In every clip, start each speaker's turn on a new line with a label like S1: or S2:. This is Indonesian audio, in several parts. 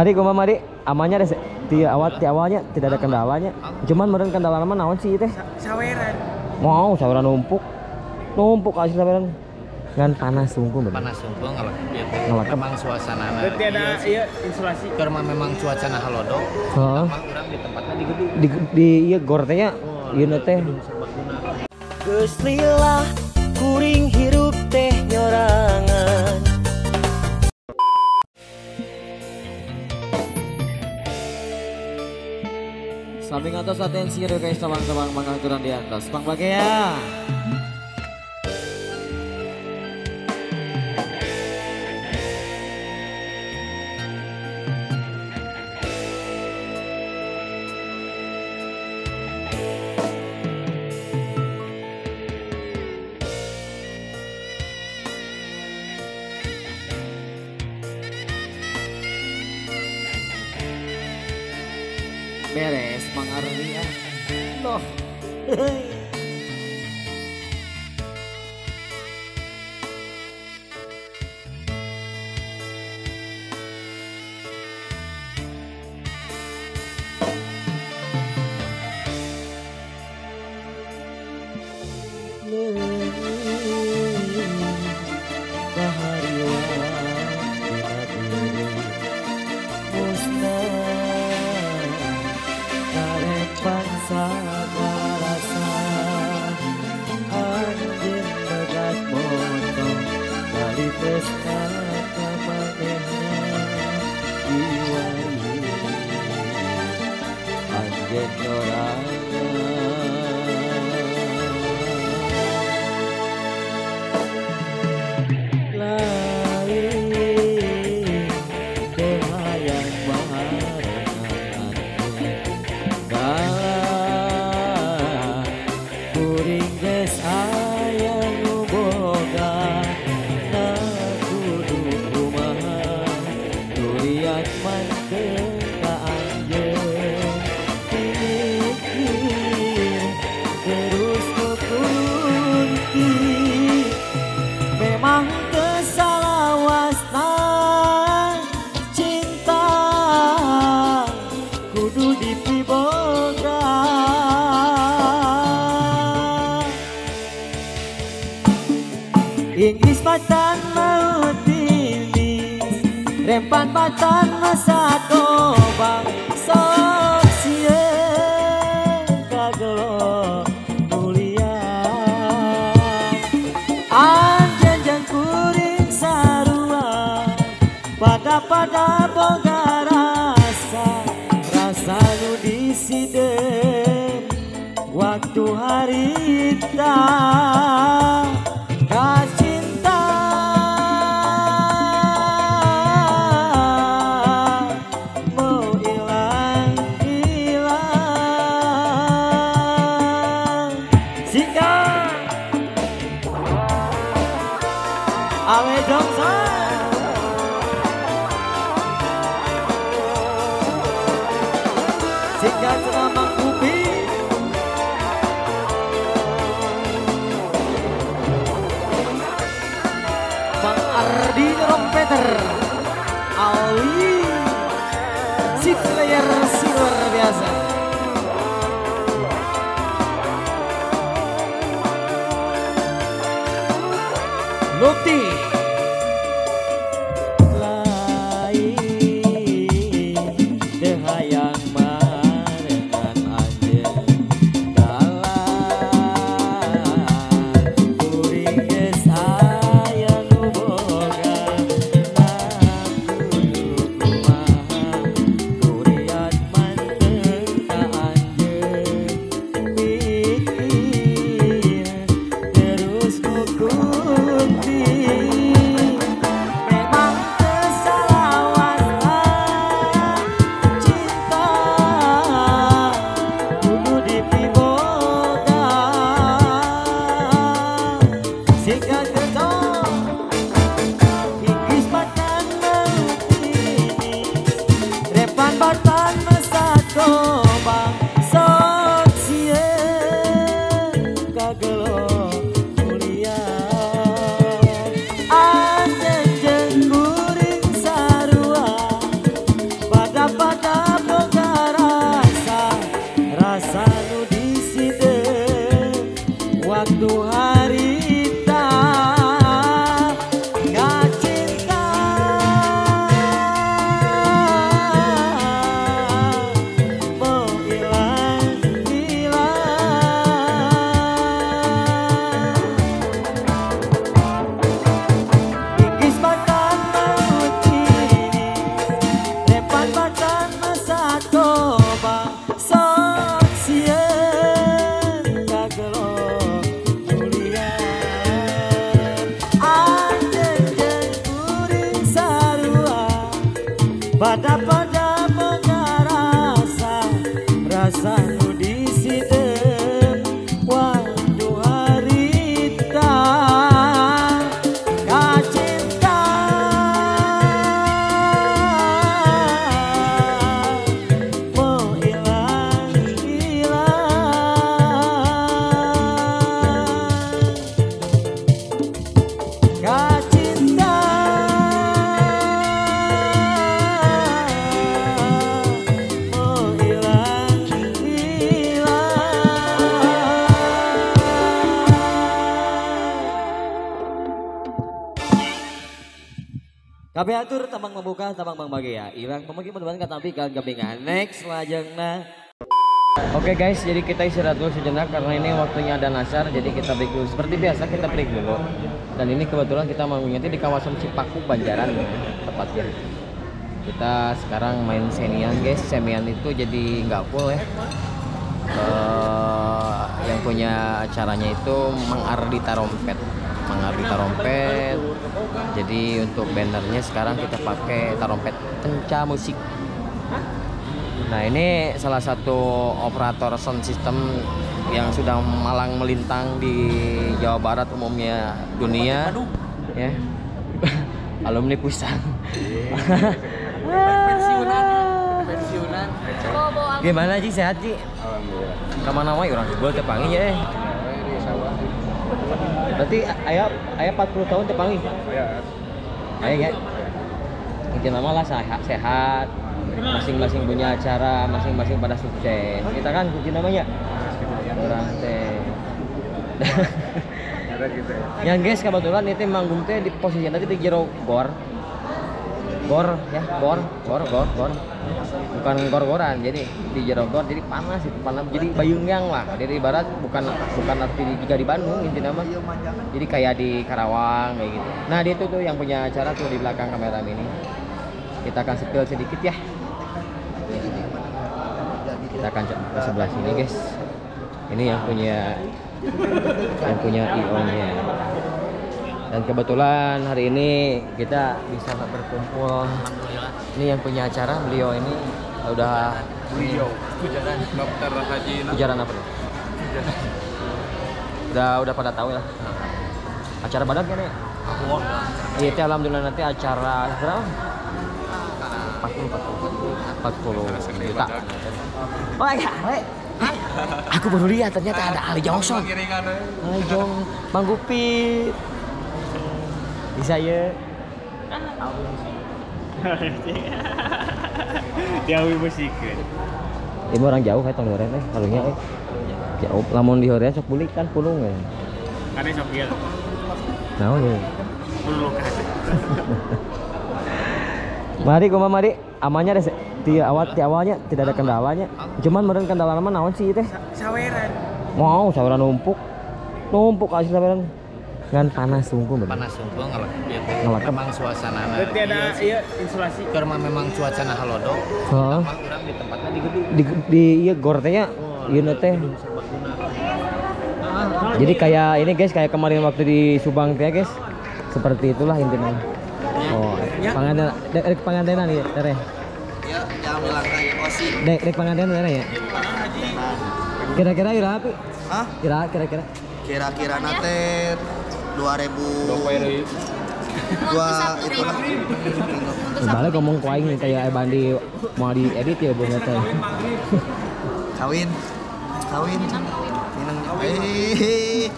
S1: Tadi kumaha mah amannya deh di awalnya tidak ada kendalanya. Cuman meureun kendala mah naon sih teh?
S2: Saweran.
S1: Mau saweran numpuk. Numpuk asli saweran. Ngan panas sungguh bener.
S3: Panas sungguh ngelekep. Memang suasana
S2: Berarti ada iya insulasi.
S3: Karena memang cuacana halodok.
S1: Heeh.
S3: Memang orang di tempatnya di gedung.
S1: Di ieu gor teh nya ieu teh.
S4: Geus lila kuring hirup teh nyorangan.
S1: Samping atas atensi guys teman-teman mengaturan di atas Bang Bagea. Beres Mang Ardi ah. Loh.
S4: Inggris patan maut ini rempan patan masa kobang sok sieun kagelo mulia anjeun kuring sarua pada boga rasa nu disiden waktu harita
S1: Ali si player si luar biasa. Lukti
S4: terus kukunti Kabeh atur tabang membuka tabang membagia. Ilang pemagi penemuan katampikan gabingan. Next lajengna.
S1: Oke guys, jadi kita istirahat dulu sejenak karena ini waktunya ada nasar, jadi kita break dulu. Seperti biasa kita break dulu. Dan ini kebetulan kita mau ngingetin di kawasan Cipaku, Banjaran, tepatnya. Kita sekarang main semian guys. Semian itu jadi nggak full ya. Yang punya acaranya itu Mang Ardita Rompet. Mang Ardita Rompet. Jadi untuk bannernya sekarang kita pakai Tarompet Penca Musik. Nah ini salah satu operator sound system yang sudah malang melintang di Jawa Barat, umumnya dunia ya. Alumni Pusat.
S3: Pensiunan.
S1: Gimana Ji, sehat Ji?
S3: Alhamdulillah.
S1: Kemana wae orang Jebol Tepangi ya? Berarti ayah 40 tahun Tepangi? Ayah ya? Mungkin lama lah sehat. Masing-masing punya acara, masing-masing pada sukses. Kita kan kunci namanya orang teh. Yang guys kebetulan itu manggung teh di posisi tadi di jero gor ya, gor. Bukan gor-goran, jadi di jero gor, jadi panas itu, panas jadi bayungyang lah. Dari barat bukan arti jika di Bandung intinya mah. Jadi kayak di Karawang kayak gitu. Nah, dia tuh yang punya acara tuh di belakang kamera ini. Kita akan spill sedikit ya. Kita akan ke sebelah sini guys. Ini yang punya IO-nya. Dan kebetulan hari ini kita bisa berkumpul. Ini yang punya acara, beliau ini udah
S3: Ujaran Dokter Haji.
S1: ujaran apa nih? Udah pada tahu lah. Acara badak kan ya? Iya, itu alhamdulillah nanti acara berapa? 40 juta. Oh ya, aku baru lihat ternyata ada Ali Johnson. Ali Jong, Bang Gupit. Bisa ya?
S2: Diawi musik.
S1: Ibu orang jauh kayak tong horen halunya jauh. Lamun di horen sok bulik kan pulung ya.
S2: Karena sok ieu.
S1: Naon ya?
S2: Puluh kan.
S1: Mari, amannya deh. Ti awalnya tidak ada kendalanya. Cuman meureun kendala mah naon sih teh?
S2: Saweran.
S1: Mau saweran numpuk asli saweran. Ngan panas sungguh bener.
S3: Panas sungguh ngelakep.
S1: Ngelakep.
S3: Memang suasana.
S2: Berarti ada insulasi.
S3: Karena memang cuacana halodok.
S1: Heeh.
S3: Orang di tempatnya di gedung.
S1: Di ieu gor teh nya ieu teh. Jadi kayak ini guys, kayak kemarin waktu di Subang teh guys. Seperti itulah intinya. Oh, pangantenan nih, Tere.
S5: Ya, jangan bilang kayak osi.
S1: Dek pangantenan Tere ya. Kira-kira ira apa?
S5: Hah?
S1: Kira-kira.
S5: Kira-kira nate 2002 itu lah.
S1: Balik ngomong kuaing nih kayak Bandi mau diedit ya Bu teh.
S5: Kawin. Minang.
S1: Kawin.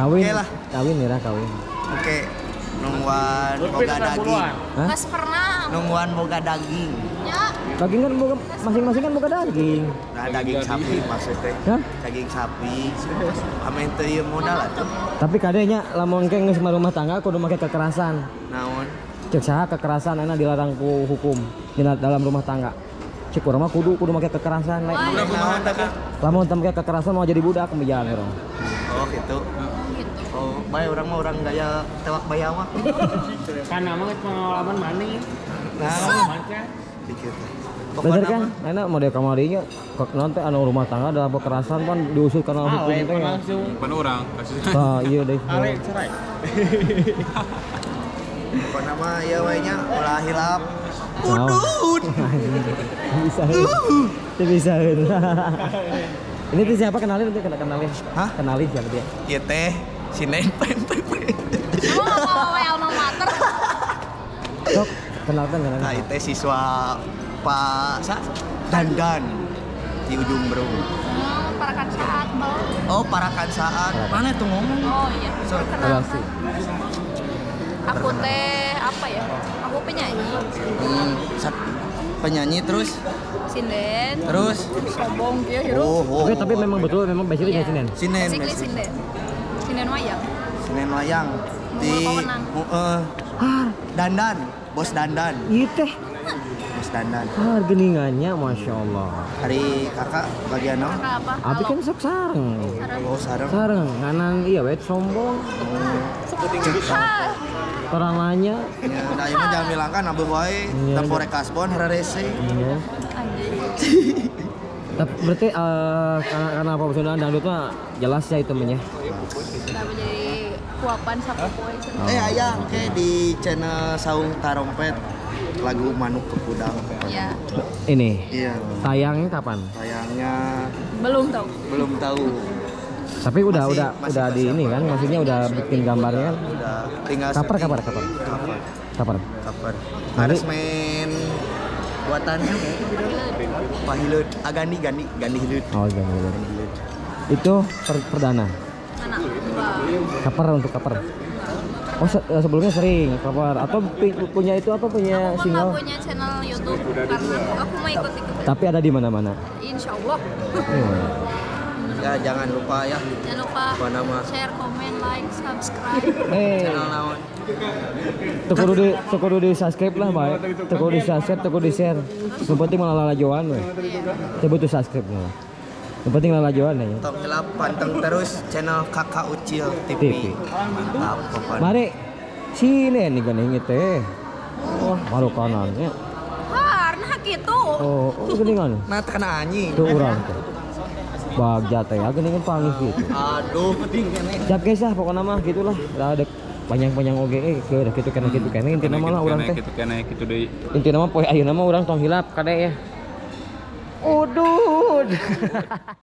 S5: Oke lah.
S1: Kawin Mira kawin.
S5: Oke. Nungguan boga daging.
S1: Hah?
S6: Mas pernah.
S5: Nungguan boga daging.
S6: Ya.
S1: Daging kan buka, masing-masing kan buka daging.
S5: Nah, daging sapi maksudnya.
S1: Hah?
S5: Daging sapi. Amin teu ieu modal atuh.
S1: Tapi kadenya lamun ke geus rumah tangga kudu make kekerasan.
S5: Naon?
S1: Cek saha kekerasan enak dilarang ku hukum di dalam rumah tangga. Cek urang mah kudu make kekerasan.
S5: Naon tapi?
S1: Lamun teu make kekerasan mau jadi budak kemejalan orang.
S5: Oh, gitu. Oh, bae urang mah urang gaya tewak bayawa.
S2: Karena mah pengalaman mana ya?
S5: Nah,
S2: Baca.
S5: dikit.
S1: Bener kan? Enak model kamarinya kok nanti anu rumah tangga dalam kekerasan kan diusut karena hukum
S2: Ale
S1: teh.
S2: langsung.
S3: Bukan orang. Kasusnya.
S1: Nah, iya deh.
S2: Ale cerai.
S5: Pokoknya mah ya wanya ulah hilap.
S1: Udut. Bisa. Itu bisa. Ini tuh siapa kenalin nanti kenalin.
S5: Hah?
S1: Kenalin siapa dia?
S5: Ieu teh si Nempem.
S6: Emang apa alma mater?
S1: Sok, kenalkan.
S5: Nah, itu siswa Pak Dandan di ujung Berung.
S6: Parakan saat bang.
S5: Oh, parakan saat. Mana tuh ngomong?
S6: Oh iya.
S1: Relasi.
S6: Aku teh apa ya? Aku penyanyi.
S5: Penyanyi terus
S6: Sinden. Sombong kia hero.
S1: Tapi memang betul memang basically
S6: Iya.
S1: Sinen.
S5: Sinen.
S6: Basically sinden. Sinden wayang.
S5: Sinen wayang di
S6: Pemenang.
S5: Dandan. Bos Dandan.
S4: Iya teh.
S5: Bos Dandan.
S4: Geningannya Masya Allah.
S5: Hari kakak bagian naon?
S6: Kakak apa?
S4: Abi kan sok sareng.
S5: Oh sareng.
S4: Sareng, kanan iya wet sombong.
S6: Hah.
S4: Orang nanya.
S5: Ya, da ieu mah jangan bilang kan abu wae
S4: Iya,
S5: tempore kasbon hararese.
S4: Iya.
S6: Anjing.
S4: Tapi berarti karena apa Sunda dangdut mah jelas ya itu mah ya.
S6: Kenapa jadi kuapan sapu poe cenah.
S5: Aya ke di channel Saung Tarompet lagu Manuk ke Kudang.
S6: Ya,
S4: Ini
S5: Iya.
S4: tayangnya kapan?
S5: Sayangnya
S6: belum tahu.
S5: belum tahu.
S4: Tapi udah
S5: Masih
S4: di ini kan, maksudnya udah bikin gambarnya kan.
S5: Udah tinggal
S4: Kapan?
S5: Kapan? Harus main buatannya Pahileud, Gani Hileud.
S4: Oh iya. Itu perdana.
S6: Anak enggak.
S4: Cover untuk cover. Oh sebelumnya sering cover atau punya itu apa punya
S6: Aku mah
S4: single?
S6: nggak punya channel YouTube karena aku mau ikut-ikut.
S4: Tapi ada di mana-mana.
S6: Insya Allah.
S5: Ya jangan lupa ya
S6: Jangan lupa
S5: apa nama
S6: share, komen, like, subscribe.
S5: channel naon.
S4: Teu kudu di subscribe lah bae. Teu kudu di subscribe, teu kudu di share. Yang penting malah lalajoan we. Teu butuh subscribe mah. Yang penting lalajoan ya.
S5: Top 8 panteng terus channel Kakak Ucil TV.
S4: TV.
S5: Mantap pokoknya.
S4: Mari sini nih geuning teh. Wah, baru kanannya.
S6: Karena gitu.
S4: Oh, geuningan.
S5: Nah kena anjing.
S4: Tuh urang teh. Bagja teh geuningan pangis gitu.
S5: Aduh, penting kene.
S4: Siap guys lah pokoknya mah gitulah. Da ada panjang-panjang oge ke kitu kena intina mah lah urang teh.
S3: Kitu deui.
S4: Intina mah poe ayeuna mah urang tong hilap kade ya. Udud.